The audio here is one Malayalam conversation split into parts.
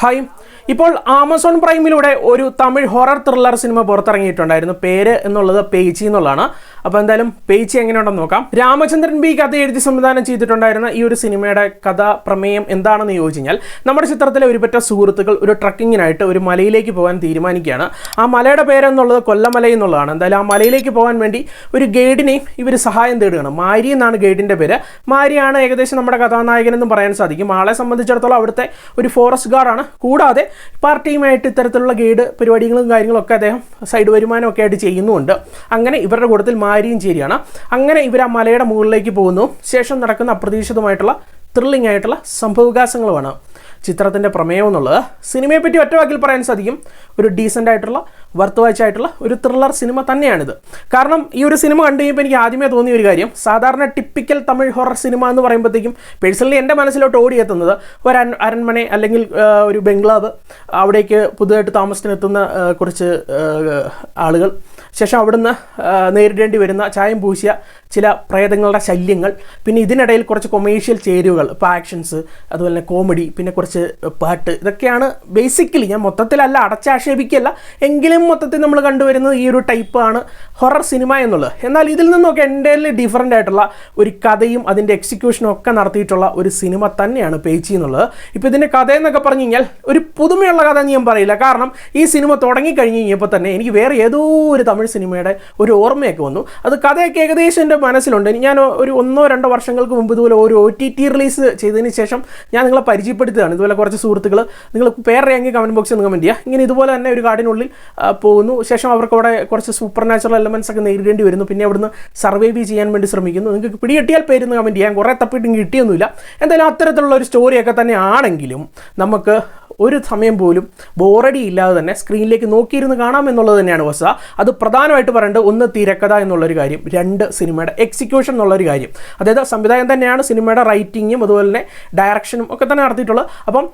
ഹായ്. ഇപ്പോൾ ആമസോൺ പ്രൈമിലൂടെ ഒരു തമിഴ് ഹൊറർ ത്രില്ലർ സിനിമ പുറത്തിറങ്ങിയിട്ടുണ്ടായിരുന്നു. പേര് എന്നുള്ളത് പേച്ചി എന്നുള്ളതാണ്. അപ്പോൾ എന്തായാലും പേച്ചി എങ്ങനെയുണ്ടെന്ന് നോക്കാം. രാമചന്ദ്രൻ ബി കഥ എഴുതി സംവിധാനം ചെയ്തിട്ടുണ്ടായിരുന്ന ഈ ഒരു സിനിമയുടെ കഥ പ്രമേയം എന്താണെന്ന് ചോദിച്ചു കഴിഞ്ഞാൽ, നമ്മുടെ ചിത്രത്തിലെ ഒരുപറ്റ സുഹൃത്തുക്കൾ ഒരു ട്രക്കിങ്ങിനായിട്ട് ഒരു മലയിലേക്ക് പോകാൻ തീരുമാനിക്കുകയാണ്. ആ മലയുടെ പേരെന്നുള്ളത് കൊല്ലമല എന്നുള്ളതാണ്. എന്തായാലും ആ മലയിലേക്ക് പോകാൻ വേണ്ടി ഒരു ഗൈഡിനെയും ഇവർ സഹായം തേടുകയാണ്. മാരി എന്നാണ് ഗൈഡിൻ്റെ പേര്. മാരിയാണ് ഏകദേശം നമ്മുടെ കഥാനായകനെന്നും പറയാൻ സാധിക്കും. ആളെ സംബന്ധിച്ചിടത്തോളം അവിടുത്തെ ഒരു ഫോറസ്റ്റ് ഗാർഡാണ്. കൂടാതെ പാർട്ടിയുമായിട്ട് ഇത്തരത്തിലുള്ള ഗൈഡ് പരിപാടികളും കാര്യങ്ങളൊക്കെ അദ്ദേഹം സൈഡ് വരുമാനമൊക്കെ ആയിട്ട് ചെയ്യുന്നുമുണ്ട്. അങ്ങനെ ഇവരുടെ കൂട്ടത്തിൽ മാരിയും ചേരിയാണ്. അങ്ങനെ ഇവർ ആ മലയുടെ മുകളിലേക്ക് പോകുന്നു. ശേഷം നടക്കുന്ന അപ്രതീക്ഷിതമായിട്ടുള്ള ത്രില്ലിംഗ് ആയിട്ടുള്ള സംഭവവികാസങ്ങളുമാണ് ചിത്രത്തിൻ്റെ പ്രമേയം എന്നുള്ളത്. സിനിമയെപ്പറ്റി ഒറ്റ വാക്കിൽ പറയാൻ സാധിക്കും, ഒരു ഡീസൻ്റ് ആയിട്ടുള്ള വർത്ത് വാച്ചായിട്ടുള്ള ഒരു ത്രില്ലർ സിനിമ തന്നെയാണിത്. കാരണം ഈ ഒരു സിനിമ കണ്ടു കഴിയുമ്പോൾ എനിക്ക് ആദ്യമേ തോന്നിയ ഒരു കാര്യം, സാധാരണ ടിപ്പിക്കൽ തമിഴ് ഹൊറർ സിനിമ എന്ന് പറയുമ്പോഴത്തേക്കും പേഴ്സണലി എൻ്റെ മനസ്സിലോട്ട് ഓടിയെത്തുന്നത് ഒരു അരൺമനെ അല്ലെങ്കിൽ ഒരു ബംഗ്ലാവ്, അവിടേക്ക് പുതുതായിട്ട് താമസത്തിനെത്തുന്ന കുറച്ച് ആളുകൾ, ശേഷം അവിടുന്ന് നേരിടേണ്ടി വരുന്ന ചായം പൂശിയ ചില പ്രേതങ്ങളുടെ ശല്യങ്ങൾ, പിന്നെ ഇതിനിടയിൽ കുറച്ച് കൊമേഴ്ഷ്യൽ ചേരുവകൾ, ഇപ്പോൾ ആക്ഷൻസ്, അതുപോലെ തന്നെ കോമഡി, പിന്നെ കുറച്ച് പാട്ട്, ഇതൊക്കെയാണ് ബേസിക്കലി. ഞാൻ മൊത്തത്തിലല്ല, അടച്ചാക്ഷേപിക്കല്ല, എങ്കിലും മൊത്തത്തിൽ നമ്മൾ കണ്ടുവരുന്നത് ഈ ഒരു ടൈപ്പാണ് ഹൊറർ സിനിമ എന്നുള്ളത്. എന്നാൽ ഇതിൽ നിന്നൊക്കെ എൻ്റെലി ഡിഫറൻ്റ് ആയിട്ടുള്ള ഒരു കഥയും അതിൻ്റെ എക്സിക്യൂഷനും ഒക്കെ നടത്തിയിട്ടുള്ള ഒരു സിനിമ തന്നെയാണ് പേച്ചി എന്നുള്ളത്. ഇപ്പോൾ ഇതിൻ്റെ കഥയെന്നൊക്കെ പറഞ്ഞു കഴിഞ്ഞാൽ ഒരു പുതുമയുള്ള കഥ എന്ന് ഞാൻ പറയില്ല. കാരണം ഈ സിനിമ തുടങ്ങിക്കഴിഞ്ഞ് കഴിഞ്ഞപ്പോൾ തന്നെ എനിക്ക് വേറെ ഏതോ ഒരു തമിഴ് സിനിമയുടെ ഒരു ഓർമ്മയൊക്കെ വന്നു. അത് കഥയൊക്കെ ഏകദേശം എൻ്റെ മനസ്സിലുണ്ട്. ഞാൻ ഒരു 1-2 വർഷങ്ങൾക്ക് മുമ്പ് ഇതുപോലെ ഒരു OTT റിലീസ് ചെയ്തതിന് ശേഷം ഞാൻ നിങ്ങളെ പരിചയപ്പെടുത്തുകയാണ്. ഇതുപോലെ കുറച്ച് സുഹൃത്തുക്കൾ, നിങ്ങൾ പേരറിയാമെങ്കിൽ കമൻറ്റ് ബോക്സിൽ നിങ്ങൾ കമൻറ്റ് ചെയ്യുക. ഇങ്ങനെ ഇതുപോലെ തന്നെ ഒരു കാടിനുള്ളിൽ പോകുന്നു. ശേഷം അവർക്ക് അവിടെ കുറച്ച് സൂപ്പർ നാച്ചുറൽ എലമെൻറ്റ്സ് ഒക്കെ നേരിടേണ്ടി വരുന്നു. പിന്നെ അവിടുന്ന് സർവൈവ് ചെയ്യാൻ വേണ്ടി ശ്രമിക്കുന്നു. നിങ്ങൾക്ക് പിടികിട്ടിയാൽ പേരുന്ന് കമൻറ്റ് ചെയ്യാൻ, കുറേ തപ്പിയിട്ട് കിട്ടിയൊന്നുമില്ല. എന്തായാലും അത്തരത്തിലുള്ള ഒരു സ്റ്റോറിയൊക്കെ തന്നെ ആണെങ്കിലും നമുക്ക് ഒരു സമയം പോലും ബോറടി ഇല്ലാതെ തന്നെ സ്ക്രീനിലേക്ക് നോക്കിയിരുന്ന് കാണാം എന്നുള്ളത് തന്നെയാണ് വസ്തുത. അത് പ്രധാനമായിട്ട് പറയേണ്ടത്, ഒന്ന് തിരക്കഥ എന്നുള്ളൊരു കാര്യം, 2 സിനിമയുടെ എക്സിക്യൂഷൻ എന്നുള്ളൊരു കാര്യം. അതായത് സംവിധായകൻ തന്നെയാണ് സിനിമയുടെ റൈറ്റിങ്ങും അതുപോലെ തന്നെ ഡയറക്ഷനും ഒക്കെ തന്നെ നടത്തിയിട്ടുള്ളത്. അപ്പം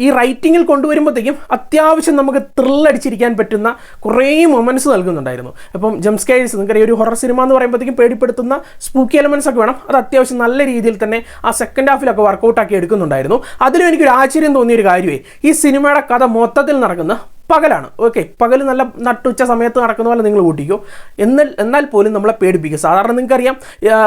ഈ റൈറ്റിങ്ങിൽ കൊണ്ടുവരുമ്പോഴത്തേക്കും അത്യാവശ്യം നമുക്ക് ത്രില്ലടിച്ചിരിക്കാൻ പറ്റുന്ന കുറേ മൊമെൻറ്റ്സ് നൽകുന്നുണ്ടായിരുന്നു. അപ്പം ജംസ്കെയർസ്, നിങ്ങൾക്കറിയാം, ഒരു ഹൊറർ സിനിമ എന്ന് പറയുമ്പോഴത്തേക്കും പേടിപ്പെടുത്തുന്ന സ്പൂക്കി എലമെൻറ്റ്സ് ഒക്കെ വേണം. അത് അത്യാവശ്യം നല്ല രീതിയിൽ തന്നെ ആ സെക്കൻഡ് ഹാഫിലൊക്കെ വർക്കൗട്ടാക്കി എടുക്കുന്നുണ്ടായിരുന്നു. അതിലും എനിക്കൊരു ആശ്ചര്യം തോന്നിയൊരു കാര്യമേ, ഈ സിനിമയുടെ കഥ മൊത്തത്തിൽ നടക്കുന്ന പകലാണ്. ഓക്കെ, പകൽ നല്ല നട്ടുച്ച സമയത്ത് നടക്കുന്ന പോലെ നിങ്ങൾ കൂട്ടിക്കോ. എന്നാൽ പോലും നമ്മളെ പേടിപ്പിക്കും. സാധാരണ നിങ്ങൾക്കറിയാം,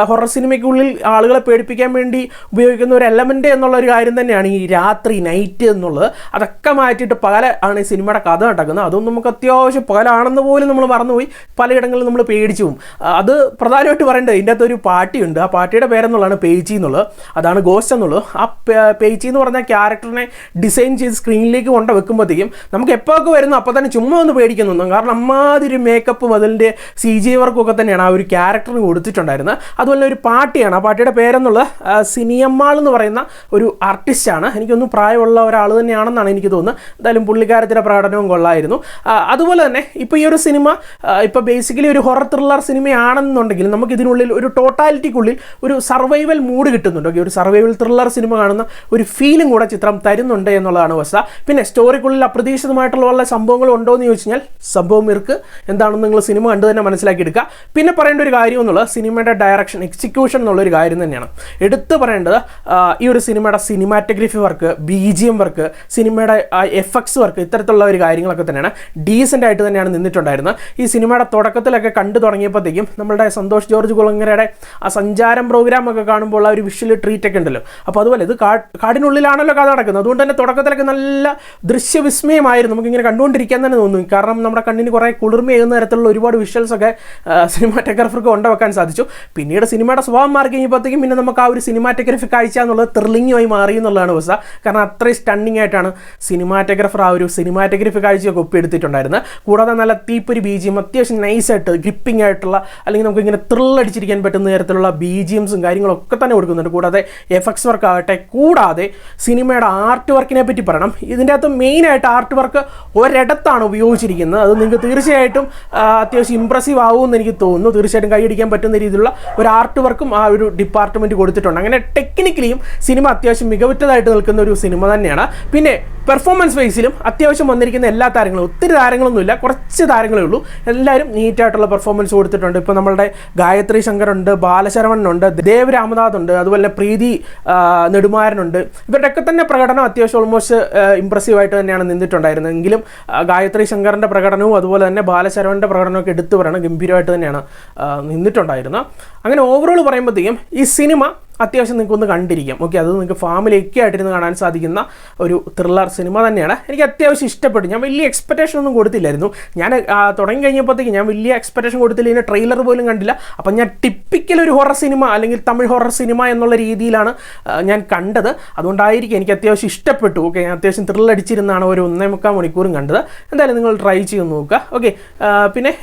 ഹൊറർ സിനിമയ്ക്കുള്ളിൽ ആളുകളെ പേടിപ്പിക്കാൻ വേണ്ടി ഉപയോഗിക്കുന്ന ഒരു എലമെൻ്റ് എന്നുള്ളൊരു കാര്യം തന്നെയാണ് ഈ രാത്രി, നൈറ്റ് എന്നുള്ളത്. അതൊക്കെ മാറ്റിയിട്ട് പകല ആണ് ഈ സിനിമയുടെ കഥ നടക്കുന്നത്. അതൊന്നും നമുക്ക് അത്യാവശ്യം പകലാണെന്ന് പോലും നമ്മൾ മറന്നുപോയി പലയിടങ്ങളിലും നമ്മൾ പേടിച്ചു പോകും. അത് പ്രധാനമായിട്ട് പറയേണ്ടത്, ഇതിൻ്റെ അകത്തൊരു പാർട്ടിയുണ്ട്. ആ പാർട്ടിയുടെ പേരെന്നുള്ളതാണ് പേച്ചി എന്നുള്ളത്. അതാണ് ഗോസ്റ്റ് എന്നുള്ളത്. ആ പേച്ചി എന്ന് പറഞ്ഞ ക്യാരക്ടറിനെ ഡിസൈൻ ചെയ്ത് സ്ക്രീനിലേക്ക് കൊണ്ട് വെക്കുമ്പോഴത്തേക്കും നമുക്ക് എപ്പോൾ വരുന്നു അപ്പോൾ തന്നെ ചുമ്മാ ഒന്ന് പേടിക്കുന്നു. കാരണം അമ്മാതിരി മേക്കപ്പും അതിൻ്റെ CG വർക്കൊക്കെ തന്നെയാണ് ആ ഒരു ക്യാരക്ടറിന് കൊടുത്തിട്ടുണ്ടായിരുന്നത്. അതുപോലെ ഒരു പാർട്ടിയാണ്. ആ പാർട്ടിയുടെ പേരെന്നുള്ളത് സിനിയമ്മാൾ എന്ന് പറയുന്ന ഒരു ആർട്ടിസ്റ്റാണ്. എനിക്കൊന്നും പ്രായമുള്ള ഒരാൾ തന്നെയാണെന്നാണ് എനിക്ക് തോന്നുന്നത്. എന്തായാലും പുള്ളിക്കാരത്തിൻ്റെ പ്രകടനവും കൊള്ളായിരുന്നു. അതുപോലെ തന്നെ ഇപ്പോൾ ഈ ഒരു സിനിമ ഇപ്പോൾ ബേസിക്കലി ഒരു ഹൊറർ ത്രില്ലർ സിനിമയാണെന്നുണ്ടെങ്കിൽ നമുക്ക് ഇതിനുള്ളിൽ ഒരു ടോട്ടാലിറ്റിക്കുള്ളിൽ ഒരു സർവൈവൽ മൂഡ് കിട്ടുന്നുണ്ട്. ഓക്കെ, ഒരു സർവൈവൽ ത്രില്ലർ സിനിമ കാണുന്ന ഒരു ഫീലും കൂടെ ചിത്രം തരുന്നുണ്ട് എന്നുള്ളതാണ് വസ്തുത. പിന്നെ സ്റ്റോറിക്കുള്ളിൽ അപ്രതീക്ഷിതമായിട്ടുള്ള സംഭവങ്ങൾ ഉണ്ടോ എന്ന് ചോദിച്ചു കഴിഞ്ഞാൽ സംഭവം ഇർക്ക് എന്താണെന്ന് നിങ്ങൾ സിനിമ കണ്ടു തന്നെ മനസ്സിലാക്കിയെടുക്കുക. പിന്നെ പറയേണ്ട ഒരു കാര്യം എന്നുള്ളത് സിനിമയുടെ ഡയറക്ഷൻ, എക്സിക്യൂഷൻ എന്നുള്ളൊരു കാര്യം തന്നെയാണ്. എടുത്ത് പറയേണ്ടത് ഈ ഒരു സിനിമയുടെ സിനിമാറ്റോഗ്രഫി വർക്ക്, BGM വർക്ക്, സിനിമയുടെ FX വർക്ക്, ഇത്തരത്തിലുള്ള ഒരു കാര്യങ്ങളൊക്കെ തന്നെയാണ് ഡീസൻ്റ് ആയിട്ട് തന്നെയാണ് നിന്നിട്ടുണ്ടായിരുന്നത്. ഈ സിനിമയുടെ തുടക്കത്തിലൊക്കെ കണ്ടു തുടങ്ങിയപ്പോഴത്തേക്കും നമ്മളുടെ സന്തോഷ് ജോർജ് കുളങ്ങരയുടെ ആ സഞ്ചാരം പ്രോഗ്രാമൊക്കെ കാണുമ്പോൾ ആ ഒരു വിഷ്വൽ ട്രീറ്റ് ഒക്കെ ഉണ്ടല്ലോ. അപ്പോൾ അതുപോലെ ഇത് കാടിനുള്ളിലാണല്ലോ കഥ നടക്കുന്നത്. അതുകൊണ്ട് തന്നെ തുടക്കത്തിലൊക്കെ നല്ല ദൃശ്യവിസ്മയമായിരുന്നു. നമുക്കിങ്ങനെ കണ്ടുകൊണ്ടിരിക്കാൻ തന്നെ തോന്നും. കാരണം നമ്മുടെ കണ്ണിന് കുറേ കുളിർമയേകുന്ന തരത്തിലുള്ള ഒരുപാട് വിഷ്വൽസൊക്കെ സിനിമാറ്റോഗ്രാഫർക്ക് കൊണ്ടുവെക്കാൻ സാധിച്ചു. പിന്നീട് സിനിമയുടെ സ്വഭാവം മാറി കഴിഞ്ഞപ്പോഴത്തേക്കും പിന്നെ നമുക്ക് ആ ഒരു സിനിമാറ്റോഗ്രഫി കാഴ്ച എന്നുള്ളത് ത്രില്ലിങ്ങുമായി മാറി എന്നുള്ളതാണ് അവസ്ഥ. കാരണം അത്രയും സ്റ്റണ്ണിങ് ആയിട്ടാണ് സിനിമാറ്റോഗ്രാഫർ ആ ഒരു സിനിമാറ്റോഗ്രഫി കാഴ്ചയൊക്കെ ഒപ്പിയെടുത്തിട്ടുണ്ടായിരുന്നത്. കൂടാതെ നല്ല തീപ്പൊരി BGM, അത്യാവശ്യം നൈസായിട്ട് ഗ്രിപ്പിംഗ് ആയിട്ടുള്ള, അല്ലെങ്കിൽ നമുക്കിങ്ങനെ ത്രില്ലടിച്ചിരിക്കാൻ പറ്റുന്ന തരത്തിലുള്ള BGMസും കാര്യങ്ങളൊക്കെ തന്നെ കൊടുക്കുന്നുണ്ട്. കൂടാതെ FX വർക്ക് ആകട്ടെ. കൂടാതെ സിനിമയുടെ ആർട്ട് വർക്കിനെ പറ്റി പറയണം. ഇതിൻ്റെ അകത്ത് മെയിനായിട്ട് ആർട്ട് വർക്ക് ഒരിടത്താണ് ഉപയോഗിച്ചിരിക്കുന്നത്. അത് നിങ്ങൾക്ക് തീർച്ചയായിട്ടും അത്യാവശ്യം ഇമ്പ്രസീവ് ആവുമെന്ന് എനിക്ക് തോന്നുന്നു. തീർച്ചയായിട്ടും കൈയടിക്കാൻ പറ്റുന്ന രീതിയിലുള്ള ഒരു ആർട്ട് വർക്കും ആ ഒരു ഡിപ്പാർട്ട്മെൻറ്റ് കൊടുത്തിട്ടുണ്ട്. അങ്ങനെ ടെക്നിക്കലിയും സിനിമ അത്യാവശ്യം മികവുറ്റതായിട്ട് നിൽക്കുന്ന ഒരു സിനിമ തന്നെയാണ്. പിന്നെ പെർഫോമൻസ് വൈസിലും അത്യാവശ്യം വന്നിരിക്കുന്ന എല്ലാ താരങ്ങളും, ഒത്തിരി താരങ്ങളൊന്നുമില്ല, കുറച്ച് താരങ്ങളേ ഉള്ളൂ, എല്ലാവരും നീറ്റായിട്ടുള്ള പെർഫോമൻസ് കൊടുത്തിട്ടുണ്ട്. ഇപ്പോൾ നമ്മളുടെ ഗായത്രി ശങ്കറുണ്ട്, ബാലശരവണനുണ്ട്, ദേവ് രാമനാഥ് ഉണ്ട്, അതുപോലെ പ്രീതി നെടുമാരനുണ്ട്. ഇവരുടെയൊക്കെ തന്നെ പ്രകടനം അത്യാവശ്യം ഓൾമോസ്റ്റ് ഇമ്പ്രസീവായിട്ട് തന്നെയാണ് നിന്നിട്ടുണ്ടായിരുന്നത്. എങ്കിലും ഗായത്രി ശങ്കറിൻ്റെ പ്രകടനവും അതുപോലെ തന്നെ ബാലശരവൻ്റെ പ്രകടനമൊക്കെ എടുത്തു പറയണം, ഗംഭീരമായിട്ട് തന്നെയാണ് നിന്നിട്ടുണ്ടായിരുന്നത്. അങ്ങനെ ഓവറോൾ പറയുമ്പോഴത്തേക്കും ഈ സിനിമ അത്യാവശ്യം നിങ്ങൾക്കൊന്ന് കണ്ടിരിക്കാം. ഓക്കെ, അത് നിങ്ങൾക്ക് ഫാമിലിയൊക്കെ ആയിട്ടിരുന്ന് കാണാൻ സാധിക്കുന്ന ഒരു ത്രില്ലർ സിനിമ തന്നെയാണ്. എനിക്ക് അത്യാവശ്യം ഇഷ്ടപ്പെട്ടു. ഞാൻ വലിയ എക്സ്പെക്റ്റേഷൻ ഒന്നും കൊടുത്തില്ലായിരുന്നു. ഞാൻ തുടങ്ങി കഴിഞ്ഞപ്പോഴത്തേക്ക് ഞാൻ വലിയ എക്സ്പെക്റ്റേഷൻ കൊടുത്തില്ല, ഇതിൻ്റെ ട്രെയിലർ പോലും കണ്ടില്ല. അപ്പം ഞാൻ ടിപ്പിക്കൽ ഒരു ഹൊറർ സിനിമ അല്ലെങ്കിൽ തമിഴ് ഹൊറർ സിനിമ എന്നുള്ള രീതിയിലാണ് ഞാൻ കണ്ടത്. അതുകൊണ്ടായിരിക്കും എനിക്ക് അത്യാവശ്യം ഇഷ്ടപ്പെട്ടു. ഓക്കെ, ഞാൻ അത്യാവശ്യം ത്രില്ലടിച്ചിരുന്നാണ് ഒരു 1.25 മണിക്കൂറും കണ്ടത്. എന്തായാലും നിങ്ങൾ ട്രൈ ചെയ്ത് നോക്കുക. ഓക്കെ, പിന്നെ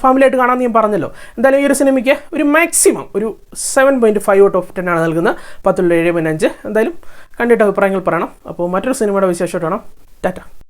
ഫാമിലിയായിട്ട് കാണാമെന്ന് ഞാൻ പറഞ്ഞല്ലോ. എന്തായാലും ഈ ഒരു സിനിമയ്ക്ക് ഒരു മാക്സിമം ഒരു 7.5 ഔട്ട് ഓഫ് 10 ആണ് നൽകുന്നത്. 10/7.5. എന്തായാലും കണ്ടിട്ട് അഭിപ്രായങ്ങൾ പറയണം. അപ്പോൾ മറ്റൊരു സിനിമയുടെ വിശേഷമായിട്ട് കാണാം. ടാറ്റ.